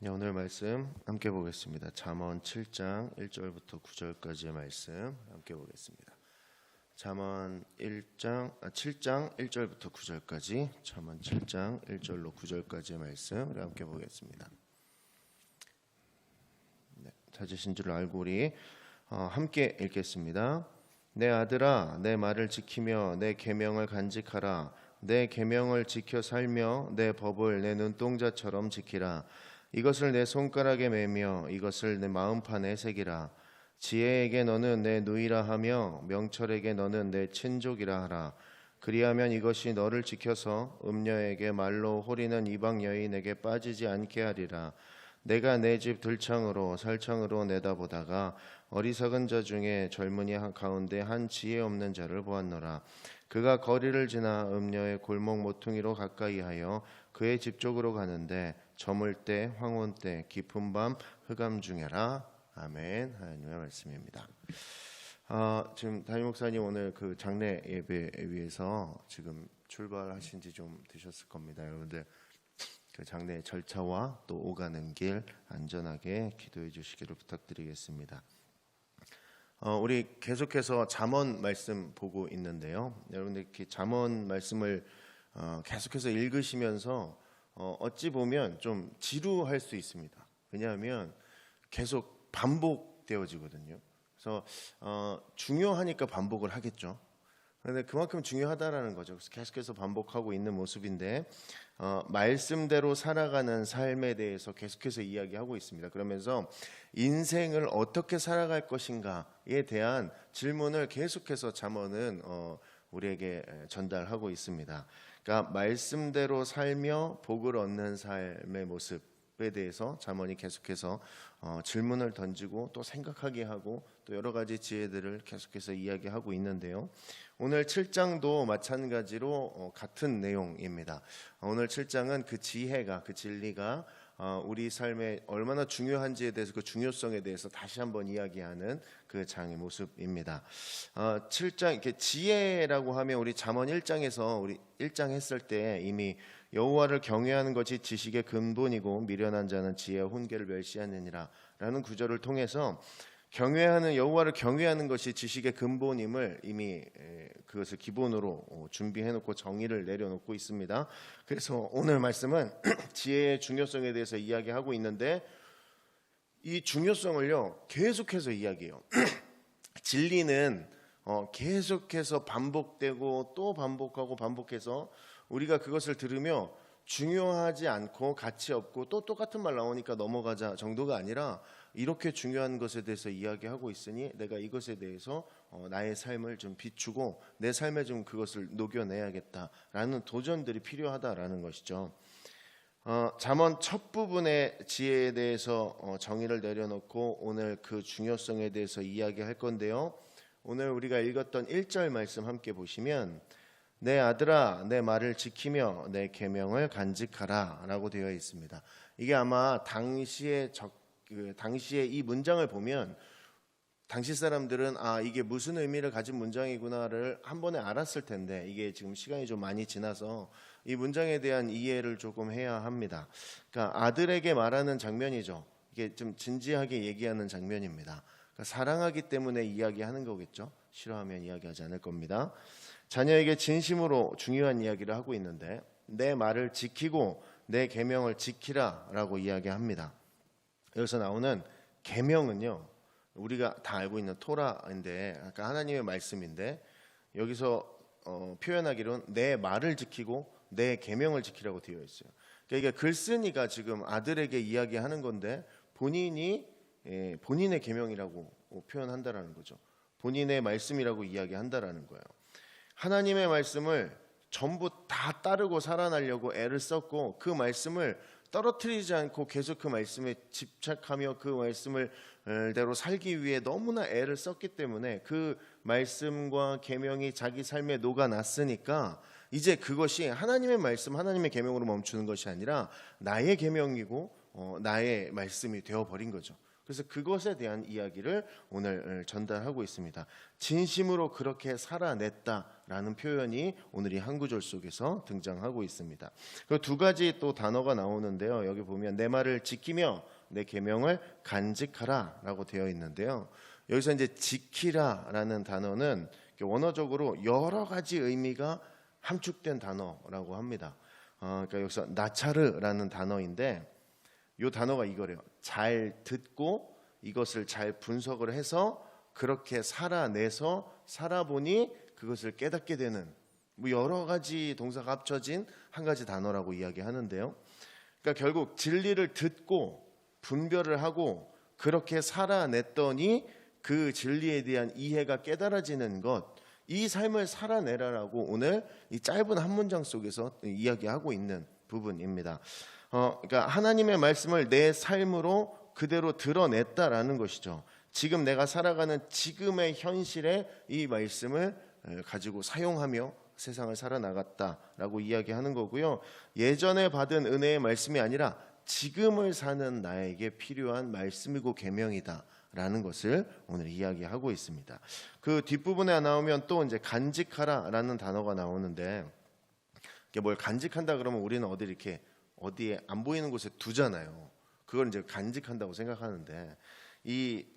네, 오늘 말씀 함께 보겠습니다. 잠언 7장 1절부터 9절까지의 말씀 함께 보겠습니다. 잠언 7장 1절부터 9절까지, 잠언 7장 1절로 9절까지의 말씀 함께 보겠습니다. 네, 찾으신 줄 알고 우리 함께 읽겠습니다. 내 아들아, 내 말을 지키며 내 계명을 간직하라. 내 계명을 지켜 살며 내 법을 내 눈동자처럼 지키라. 이것을 내 손가락에 매며 이것을 내 마음판에 새기라. 지혜에게 너는 내 누이라 하며 명철에게 너는 내 친족이라 하라. 그리하면 이것이 너를 지켜서 음녀에게 말로 호리는 이방 여인에게 빠지지 않게 하리라. 내가 내 집 들창으로 살창으로 내다보다가 어리석은 자 중에 젊은이 가운데 한 지혜 없는 자를 보았노라. 그가 거리를 지나 음녀의 골목 모퉁이로 가까이하여 그의 집 쪽으로 가는데 저물 때 황혼 때 깊은 밤 흑암 중에라. 아멘. 하나님의 말씀입니다. 지금 담임 목사님 오늘 그 장례 예배에 위해서 지금 출발하신 지 좀 되셨을 겁니다. 여러분들 그 장례 절차와 또 오가는 길 안전하게 기도해 주시기를 부탁드리겠습니다. 우리 계속해서 잠언 말씀 보고 있는데요. 여러분들 이렇게 잠언 말씀을 계속해서 읽으시면서 어찌 보면 좀 지루할 수 있습니다. 왜냐하면 계속 반복되어지거든요. 그래서 중요하니까 반복을 하겠죠. 그런데 그만큼 중요하다라는 거죠. 그래서 계속해서 반복하고 있는 모습인데 말씀대로 살아가는 삶에 대해서 계속해서 이야기하고 있습니다. 그러면서 인생을 어떻게 살아갈 것인가에 대한 질문을 계속해서 잠언은 우리에게 전달하고 있습니다. 그러니까 말씀대로 살며 복을 얻는 삶의 모습에 대해서 잠언이 계속해서 질문을 던지고 또 생각하게 하고 또 여러 가지 지혜들을 계속해서 이야기하고 있는데요. 오늘 7장도 마찬가지로 같은 내용입니다. 오늘 7장은 그 지혜가, 그 진리가 우리 삶에 얼마나 중요한지에 대해서 그 중요성에 대해서 다시 한번 이야기하는 그 장의 모습입니다. 7장 이렇게 지혜라고 하면 우리 잠언 1장에서 우리 1장 했을 때 이미 여호와를 경외하는 것이 지식의 근본이고 미련한 자는 지혜와 훈계를 멸시하느니라 라는 구절을 통해서 여호와를 경외하는 것이 지식의 근본임을 이미 그것을 기본으로 준비해놓고 정의를 내려놓고 있습니다. 그래서 오늘 말씀은 지혜의 중요성에 대해서 이야기하고 있는데 이 중요성을요 계속해서 이야기해요. 진리는 계속해서 반복되고 또 반복하고 반복해서 우리가 그것을 들으며 중요하지 않고 가치 없고 또 똑같은 말 나오니까 넘어가자 정도가 아니라 이렇게 중요한 것에 대해서 이야기하고 있으니 내가 이것에 대해서 나의 삶을 좀 비추고 내 삶에 좀 그것을 녹여내야겠다라는 도전들이 필요하다라는 것이죠. 잠언 첫 부분의 지혜에 대해서 정의를 내려놓고 오늘 그 중요성에 대해서 이야기할 건데요. 오늘 우리가 읽었던 1절 말씀 함께 보시면 내 아들아 내 말을 지키며 내 계명을 간직하라 라고 되어 있습니다. 이게 아마 당시에 이 문장을 보면 당시 사람들은 이게 무슨 의미를 가진 문장이구나를 한 번에 알았을 텐데 이게 지금 시간이 좀 많이 지나서 이 문장에 대한 이해를 조금 해야 합니다. 그러니까 아들에게 말하는 장면이죠. 이게 좀 진지하게 얘기하는 장면입니다. 그러니까 사랑하기 때문에 이야기하는 거겠죠. 싫어하면 이야기하지 않을 겁니다. 자녀에게 진심으로 중요한 이야기를 하고 있는데 내 말을 지키고 내 계명을 지키라 라고 이야기합니다. 여기서 나오는 계명은요 우리가 다 알고 있는 토라인데 그러니까 하나님의 말씀인데 여기서 표현하기로는 내 말을 지키고 내 계명을 지키라고 되어 있어요. 그러니까 이게 글쓴이가 지금 아들에게 이야기하는 건데 본인의 계명이라고 표현한다라는 거죠. 본인의 말씀이라고 이야기한다라는 거예요. 하나님의 말씀을 전부 다 따르고 살아나려고 애를 썼고 그 말씀을 떨어뜨리지 않고 계속 그 말씀에 집착하며 그 말씀을 대로 살기 위해 너무나 애를 썼기 때문에 그 말씀과 계명이 자기 삶에 녹아났으니까 이제 그것이 하나님의 말씀, 하나님의 계명으로 멈추는 것이 아니라 나의 계명이고 나의 말씀이 되어버린 거죠. 그래서 그것에 대한 이야기를 오늘 전달하고 있습니다. 진심으로 그렇게 살아냈다라는 라는 표현이 오늘 이 한 구절 속에서 등장하고 있습니다. 그리고 두 가지 또 단어가 나오는데요. 여기 보면 내 말을 지키며 내 계명을 간직하라 라고 되어 있는데요. 여기서 이제 지키라 라는 단어는 원어적으로 여러 가지 의미가 함축된 단어라고 합니다. 그러니까 여기서 나차르라는 단어인데 이 단어가 이거래요. 잘 듣고 이것을 잘 분석을 해서 그렇게 살아내서 살아보니 그것을 깨닫게 되는 뭐 여러 가지 동사가 합쳐진 한 가지 단어라고 이야기하는데요. 그러니까 결국 진리를 듣고 분별을 하고 그렇게 살아냈더니 그 진리에 대한 이해가 깨달아지는 것, 이 삶을 살아내라라고 오늘 이 짧은 한 문장 속에서 이야기하고 있는 부분입니다. 그러니까 하나님의 말씀을 내 삶으로 그대로 드러냈다라는 것이죠. 지금 내가 살아가는 지금의 현실에 이 말씀을 가지고 사용하며 세상을 살아나갔다라고 이야기하는 거고요. 예전에 받은 은혜의 말씀이 아니라 지금을 사는 나에게 필요한 말씀이고 계명이다라는 것을 오늘 이야기하고 있습니다. 그 뒷부분에 나오면 또 이제 간직하라라는 단어가 나오는데 이게 뭘 간직한다 그러면 우리는 어디에 안 보이는 곳에 두잖아요. 그걸 이제 간직한다고 생각하는데 이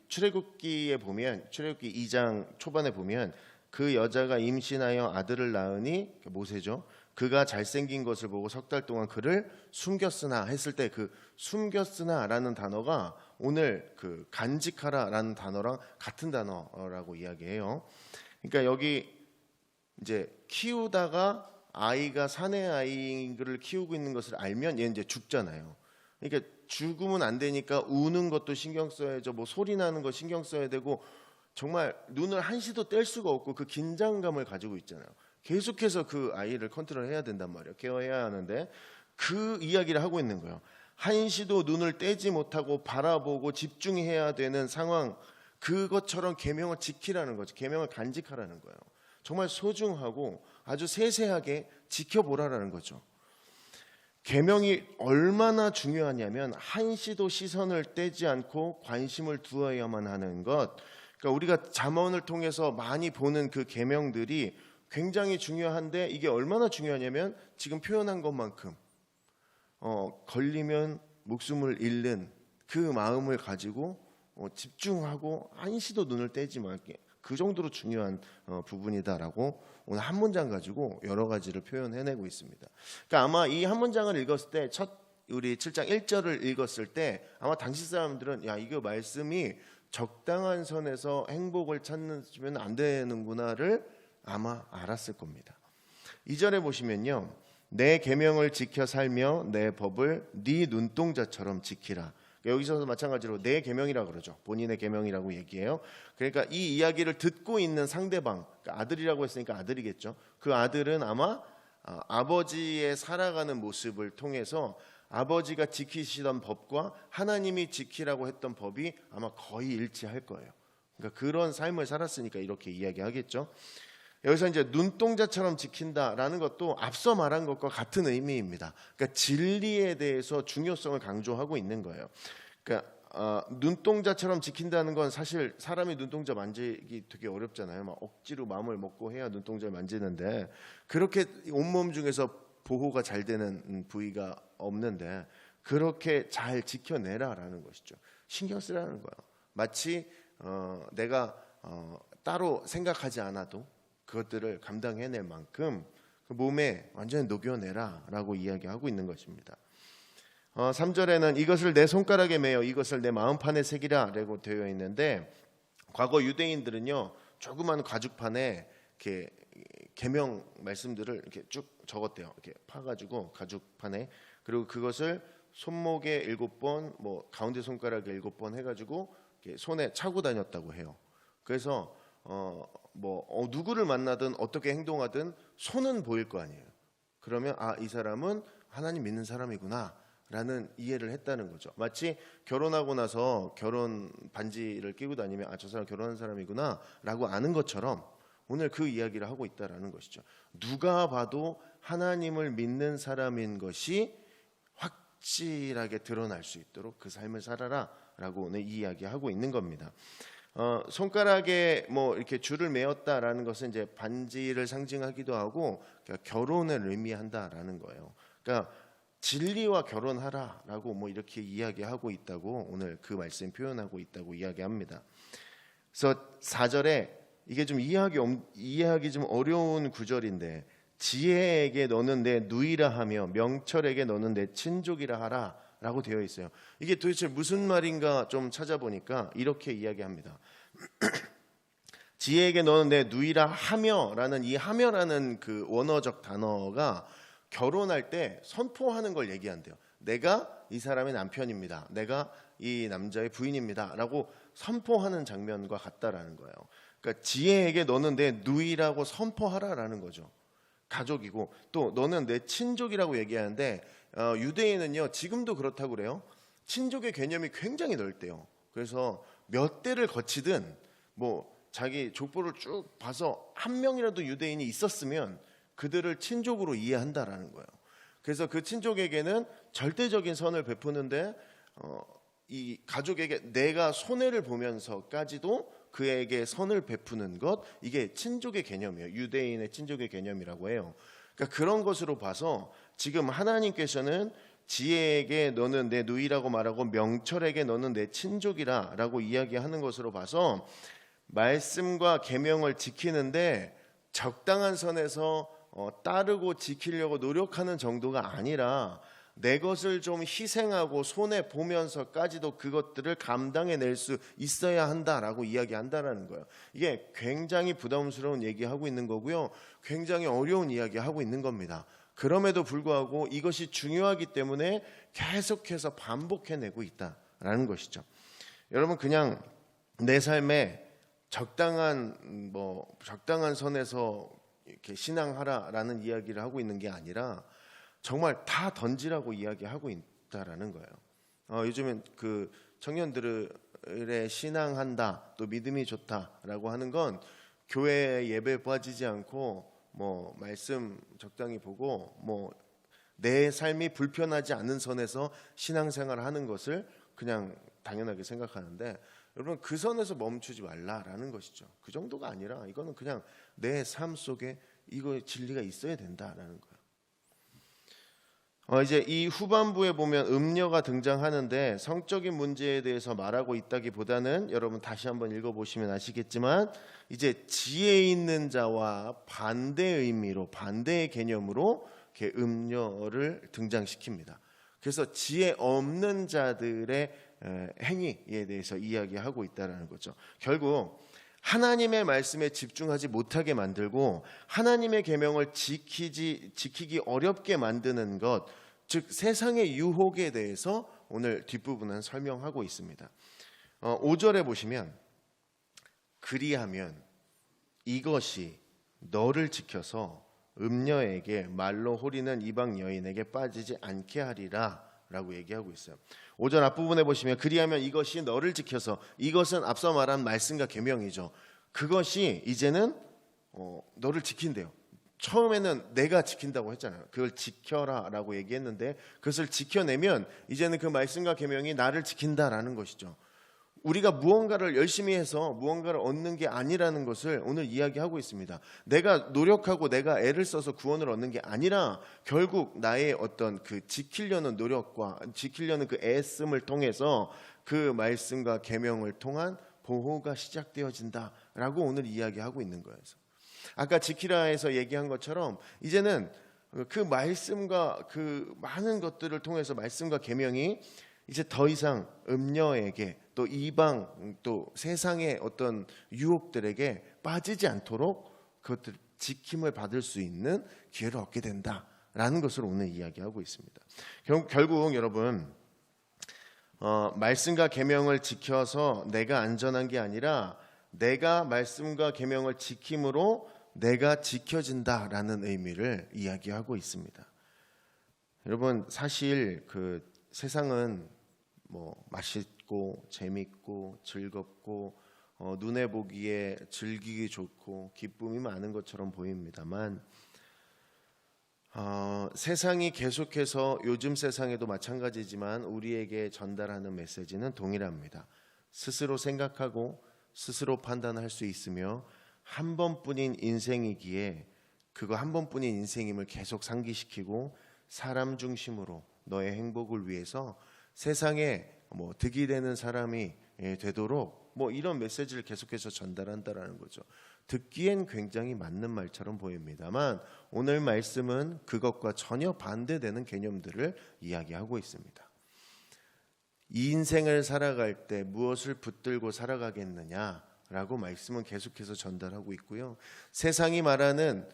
출애굽기에 보면 출애굽기 2장 초반에 보면 그 여자가 임신하여 아들을 낳으니 모세죠. 그가 잘생긴 것을 보고 석 달 동안 그를 숨겼으나 했을 때 그 숨겼으나라는 단어가 오늘 그 간직하라라는 단어랑 같은 단어라고 이야기해요. 그러니까 여기 이제 키우다가 아이가 사내 아이를 키우고 있는 것을 알면 얘 이제 죽잖아요. 그러니까 죽으면 안 되니까 우는 것도 신경 써야죠. 뭐 소리 나는 거 신경 써야 되고 정말 눈을 한시도 뗄 수가 없고 그 긴장감을 가지고 있잖아요. 계속해서 그 아이를 컨트롤해야 된단 말이에요. 케어해야 하는데 그 이야기를 하고 있는 거예요. 한시도 눈을 떼지 못하고 바라보고 집중해야 되는 상황, 그것처럼 계명을 지키라는 거죠. 계명을 간직하라는 거예요. 정말 소중하고 아주 세세하게 지켜보라라는 거죠. 계명이 얼마나 중요하냐면 한시도 시선을 떼지 않고 관심을 두어야만 하는 것. 그러니까 우리가 잠언을 통해서 많이 보는 그 계명들이 굉장히 중요한데 이게 얼마나 중요하냐면 지금 표현한 것만큼 걸리면 목숨을 잃는 그 마음을 가지고 집중하고 한시도 눈을 떼지 말게, 그 정도로 중요한 부분이다라고 오늘 한 문장 가지고 여러 가지를 표현해내고 있습니다. 그러니까 아마 이 한 문장을 읽었을 때 우리 7장 1절을 읽었을 때 아마 당시 사람들은 야, 이거 말씀이 적당한 선에서 행복을 찾으면 안 되는구나를 아마 알았을 겁니다. 2절에 보시면요. 내 계명을 지켜 살며 내 법을 네 눈동자처럼 지키라. 여기서도 마찬가지로 내 계명이라 그러죠. 본인의 계명이라고 얘기해요. 그러니까 이 이야기를 듣고 있는 상대방, 그러니까 아들이라고 했으니까 아들이겠죠. 그 아들은 아마 아버지의 살아가는 모습을 통해서 아버지가 지키시던 법과 하나님이 지키라고 했던 법이 아마 거의 일치할 거예요. 그러니까 그런 삶을 살았으니까 이렇게 이야기하겠죠. 여기서 이제 눈동자처럼 지킨다라는 것도 앞서 말한 것과 같은 의미입니다. 그러니까 진리에 대해서 중요성을 강조하고 있는 거예요. 그러니까 눈동자처럼 지킨다는 건 사실 사람이 눈동자 만지기 되게 어렵잖아요. 막 억지로 마음을 먹고 해야 눈동자를 만지는데 그렇게 온몸 중에서 보호가 잘 되는 부위가 없는데 그렇게 잘 지켜내라라는 것이죠. 신경 쓰라는 거예요. 마치 내가 따로 생각하지 않아도 그것들을 감당해낼 만큼 그 몸에 완전히 녹여내라라고 이야기하고 있는 것입니다. 3절에는 이것을 내 손가락에 매어 이것을 내 마음판에 새기라라고 되어 있는데 과거 유대인들은요 조그만 가죽판에 이렇게 계명 말씀들을 이렇게 쭉 적었대요. 이렇게 파가지고 가죽판에, 그리고 그것을 손목에 7번, 뭐 가운데 손가락에 7번 해가지고 이렇게 손에 차고 다녔다고 해요. 그래서 누구를 만나든 어떻게 행동하든 손은 보일 거 아니에요. 그러면 이 사람은 하나님 믿는 사람이구나 라는 이해를 했다는 거죠. 마치 결혼하고 나서 결혼 반지를 끼고 다니면 저 사람 결혼한 사람이구나 라고 아는 것처럼 오늘 그 이야기를 하고 있다는 것이죠. 누가 봐도 하나님을 믿는 사람인 것이 확실하게 드러날 수 있도록 그 삶을 살아라 라고 오늘 이야기하고 있는 겁니다. 손가락에 뭐 이렇게 줄을 매었다라는 것은 이제 반지를 상징하기도 하고 그러니까 결혼을 의미한다라는 거예요. 그러니까 진리와 결혼하라라고 뭐 이렇게 이야기하고 있다고 오늘 그 말씀 표현하고 있다고 이야기합니다. 그래서 4절에 이게 좀 이해하기 좀 어려운 구절인데 지혜에게 너는 내 누이라 하며 명철에게 너는 내 친족이라 하라라고 되어 있어요. 이게 도대체 무슨 말인가 좀 찾아보니까 이렇게 이야기합니다. 지혜에게 너는 내 누이라 하며라는 이 하며라는 그 원어적 단어가 결혼할 때 선포하는 걸 얘기한대요. 내가 이 사람의 남편입니다. 내가 이 남자의 부인입니다라고 선포하는 장면과 같다라는 거예요. 그러니까 지혜에게 너는 내 누이라고 선포하라라는 거죠. 가족이고 또 너는 내 친족이라고 얘기하는데 유대인은요 지금도 그렇다고 그래요. 친족의 개념이 굉장히 넓대요. 그래서 몇 대를 거치든 뭐 자기 족보를 쭉 봐서 한 명이라도 유대인이 있었으면 그들을 친족으로 이해한다라는 거예요. 그래서 그 친족에게는 절대적인 선을 베푸는데 이 가족에게 내가 손해를 보면서까지도 그에게 선을 베푸는 것, 이게 친족의 개념이에요. 유대인의 친족의 개념이라고 해요. 그러니까 그런 것으로 봐서 지금 하나님께서는 지혜에게 너는 내 누이라고 말하고 명철에게 너는 내 친족이라 라고 이야기하는 것으로 봐서 말씀과 계명을 지키는데 적당한 선에서 따르고 지키려고 노력하는 정도가 아니라 내 것을 좀 희생하고 손해 보면서까지도 그것들을 감당해낼 수 있어야 한다라고 이야기한다라는 거예요. 이게 굉장히 부담스러운 얘기하고 있는 거고요. 굉장히 어려운 이야기하고 있는 겁니다. 그럼에도 불구하고 이것이 중요하기 때문에 계속해서 반복해내고 있다라는 것이죠. 여러분 그냥 내 삶에 적당한 선에서 이렇게 신앙하라라는 이야기를 하고 있는 게 아니라 정말 다 던지라고 이야기하고 있다라는 거예요. 요즘엔 그 청년들의 신앙한다 또 믿음이 좋다라고 하는 건 교회 예배 빠지지 않고 뭐 말씀 적당히 보고 뭐 내 삶이 불편하지 않은 선에서 신앙생활을 하는 것을 그냥 당연하게 생각하는데 여러분 그 선에서 멈추지 말라라는 것이죠. 그 정도가 아니라 이거는 그냥 내 삶 속에 이거 진리가 있어야 된다라는 거예요. 이제 이 후반부에 보면 음녀가 등장하는데 성적인 문제에 대해서 말하고 있다기보다는 여러분 다시 한번 읽어보시면 아시겠지만 이제 지혜 있는 자와 반대의 의미로 반대의 개념으로 이렇게 음녀를 등장시킵니다. 그래서 지혜 없는 자들의 행위에 대해서 이야기하고 있다는 거죠. 결국 하나님의 말씀에 집중하지 못하게 만들고 하나님의 계명을 지키기 어렵게 만드는 것, 즉 세상의 유혹에 대해서 오늘 뒷부분은 설명하고 있습니다. 5절에 보시면 그리하면 이것이 너를 지켜서 음녀에게 말로 호리는 이방 여인에게 빠지지 않게 하리라 라고 얘기하고 있어요. 5절 앞부분에 보시면 그리하면 이것이 너를 지켜서, 이것은 앞서 말한 말씀과 계명이죠. 그것이 이제는 너를 지킨대요. 처음에는 내가 지킨다고 했잖아요. 그걸 지켜라 라고 얘기했는데 그것을 지켜내면 이제는 그 말씀과 계명이 나를 지킨다라는 것이죠. 우리가 무언가를 열심히 해서 무언가를 얻는 게 아니라는 것을 오늘 이야기하고 있습니다. 내가 노력하고 내가 애를 써서 구원을 얻는 게 아니라 결국 나의 어떤 그 지키려는 노력과 지키려는 그 애씀을 통해서 그 말씀과 계명을 통한 보호가 시작되어진다라고 오늘 이야기하고 있는 거예요. 아까 지키라에서 얘기한 것처럼 이제는 그 말씀과 그 많은 것들을 통해서 말씀과 계명이 이제 더 이상 음녀에게 또 이방 또 세상의 어떤 유혹들에게 빠지지 않도록 그것들 지킴을 받을 수 있는 기회를 얻게 된다라는 것을 오늘 이야기하고 있습니다. 결국 여러분 말씀과 계명을 지켜서 내가 안전한 게 아니라 내가 말씀과 계명을 지킴으로 내가 지켜진다라는 의미를 이야기하고 있습니다. 여러분 사실 그 세상은 뭐 맛있고 재밌고 즐겁고 눈에 보기에 즐기기 좋고 기쁨이 많은 것처럼 보입니다만 세상이 계속해서 요즘 세상에도 마찬가지지만 우리에게 전달하는 메시지는 동일합니다. 스스로 생각하고 스스로 판단할 수 있으며 한 번뿐인 인생이기에 그거 한 번뿐인 인생임을 계속 상기시키고 사람 중심으로 너의 행복을 위해서 세상에 득이 되는 사람이 되도록 이런 메시지를 계속해서 전달한다라는 거죠. 듣기엔 굉장히 맞는 말처럼 보입니다만 오늘 말씀은 그것과 전혀 반대되는 개념들을 이야기하고 있습니다. 이 인생을 살아갈 때 무엇을 붙들고 살아가겠느냐라고 말씀은 계속해서 전달하고 있고요. 세상이 말하는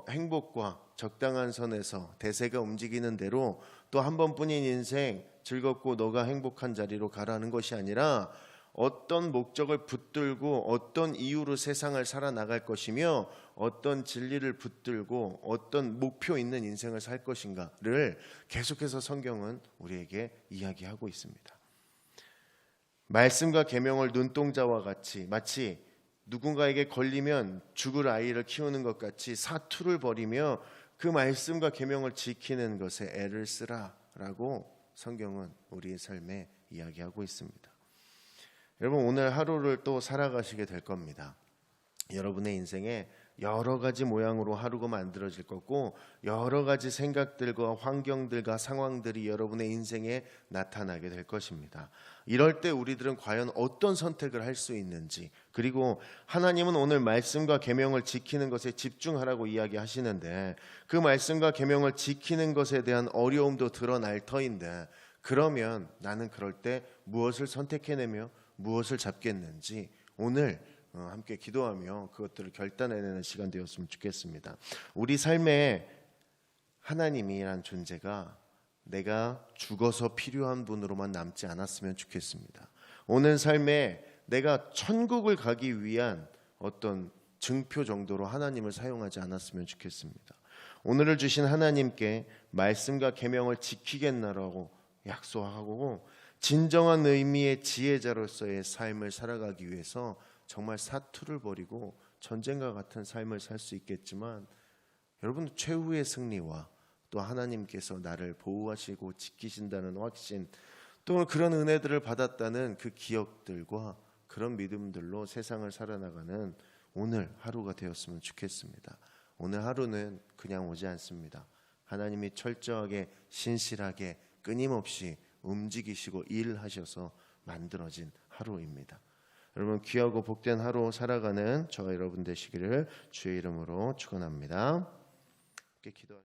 행복과 적당한 선에서 대세가 움직이는 대로 또 한 번뿐인 인생 즐겁고 너가 행복한 자리로 가라는 것이 아니라 어떤 목적을 붙들고 어떤 이유로 세상을 살아나갈 것이며 어떤 진리를 붙들고 어떤 목표 있는 인생을 살 것인가를 계속해서 성경은 우리에게 이야기하고 있습니다. 말씀과 계명을 눈동자와 같이 마치 누군가에게 걸리면 죽을 아이를 키우는 것 같이 사투를 벌이며 그 말씀과 계명을 지키는 것에 애를 쓰라라고 성경은 우리의 삶에 이야기하고 있습니다. 여러분 오늘 하루를 또 살아가시게 될 겁니다. 여러분의 인생에 여러 가지 모양으로 하루가 만들어질 거고 여러 가지 생각들과 환경들과 상황들이 여러분의 인생에 나타나게 될 것입니다. 이럴 때 우리들은 과연 어떤 선택을 할 수 있는지, 그리고 하나님은 오늘 말씀과 계명을 지키는 것에 집중하라고 이야기하시는데 그 말씀과 계명을 지키는 것에 대한 어려움도 드러날 터인데 그러면 나는 그럴 때 무엇을 선택해내며 무엇을 잡겠는지 오늘 함께 기도하며 그것들을 결단해내는 시간 되었으면 좋겠습니다. 우리 삶에 하나님이란 존재가 내가 죽어서 필요한 분으로만 남지 않았으면 좋겠습니다. 오늘 삶에 내가 천국을 가기 위한 어떤 증표 정도로 하나님을 사용하지 않았으면 좋겠습니다. 오늘을 주신 하나님께 말씀과 계명을 지키겠나라고 약속하고 진정한 의미의 지혜자로서의 삶을 살아가기 위해서 정말 사투를 벌이고 전쟁과 같은 삶을 살 수 있겠지만 여러분 최후의 승리와 또 하나님께서 나를 보호하시고 지키신다는 확신, 또 그런 은혜들을 받았다는 그 기억들과 그런 믿음들로 세상을 살아나가는 오늘 하루가 되었으면 좋겠습니다. 오늘 하루는 그냥 오지 않습니다. 하나님이 철저하게 신실하게 끊임없이 움직이시고 일하셔서 만들어진 하루입니다. 여러분 귀하고 복된 하루 살아가는 저와 여러분 되시기를 주의 이름으로 축원합니다. 함께 기도.